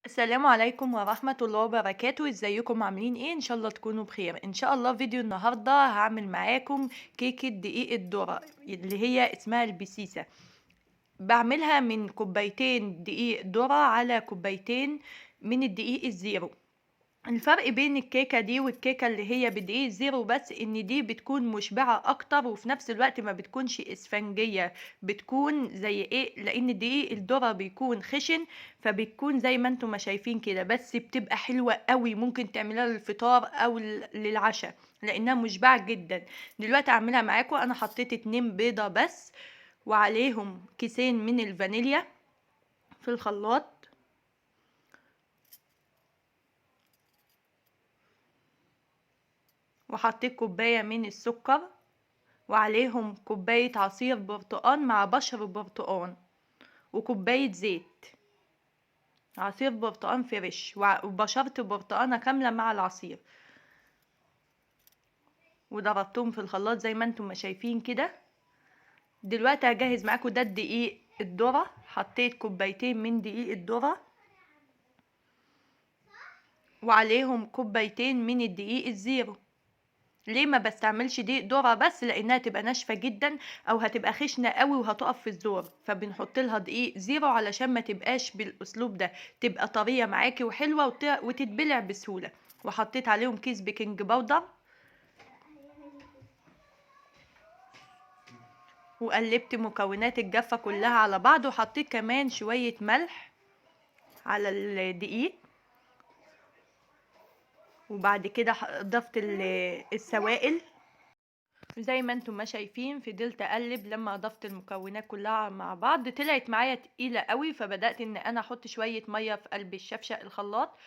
السلام عليكم ورحمة الله وبركاته، ازيكم عاملين ايه؟ ان شاء الله تكونوا بخير. ان شاء الله فيديو النهاردة هعمل معاكم كيكة دقيق الذرة اللي هي اسمها البسيسة. بعملها من كوبايتين دقيق ذرة على كوبايتين من الدقيق الزيرو. الفرق بين الكيكة دي والكيكة اللي هي بدقيق الزيرو بس ان دي بتكون مشبعة اكتر، وفي نفس الوقت ما بتكونش اسفنجية، بتكون زي ايه، لان دقيق الذرة بيكون خشن، فبتكون زي ما انتم ما شايفين كده، بس بتبقى حلوة قوي. ممكن تعملها للفطار او للعشاء لانها مشبعة جدا. دلوقتي اعملها معاكم. انا حطيت 2 بيضة بس، وعليهم كيسين من الفانيليا في الخلاط، وحطيت كوباية من السكر، وعليهم كوباية عصير برتقان مع بشر برتقان، وكوباية زيت. عصير برتقان فريش وبشرت برتقانة كاملة مع العصير، وضربتهم في الخلاط زي ما انتم ما شايفين كده. دلوقتي هجهز معاكم ده الدقيق الذرة. حطيت كوبايتين من دقيق الذرة، وعليهم كوبايتين من الدقيق الزيرو. ليه ما بستعملش دقيق ذرة بس؟ لانها تبقى ناشفه جدا او هتبقى خشنه قوي وهتقف في الزور، فبنحط لها دقيق زيرو علشان ما تبقاش بالاسلوب ده، تبقى طريه معاكي وحلوه وتتبلع بسهوله. وحطيت عليهم كيس بيكنج باودر، وقلبت مكونات الجافه كلها على بعض، وحطيت كمان شويه ملح على الدقيق. وبعد كده ضفت السوائل زي ما انتم ما شايفين. فضلت اقلب لما اضفت المكونات كلها مع بعض، طلعت معايا تقيله قوي، فبدات ان انا احط شويه ميه في قلب الشفشق الخلاط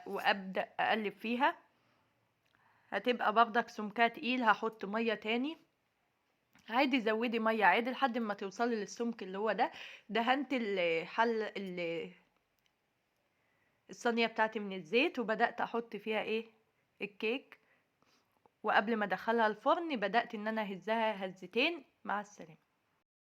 وابدا اقلب فيها. هتبقى برضك سمكها تقيل، هحط ميه تاني عادي، زودي ميه عادي لحد ما توصلي للسمك اللي هو ده. دهنت الصينيه بتاعتي من الزيت، وبدات احط فيها ايه، الكيك. وقبل ما ادخلها الفرن بدات ان انا اهزها هزتين. مع السلامه.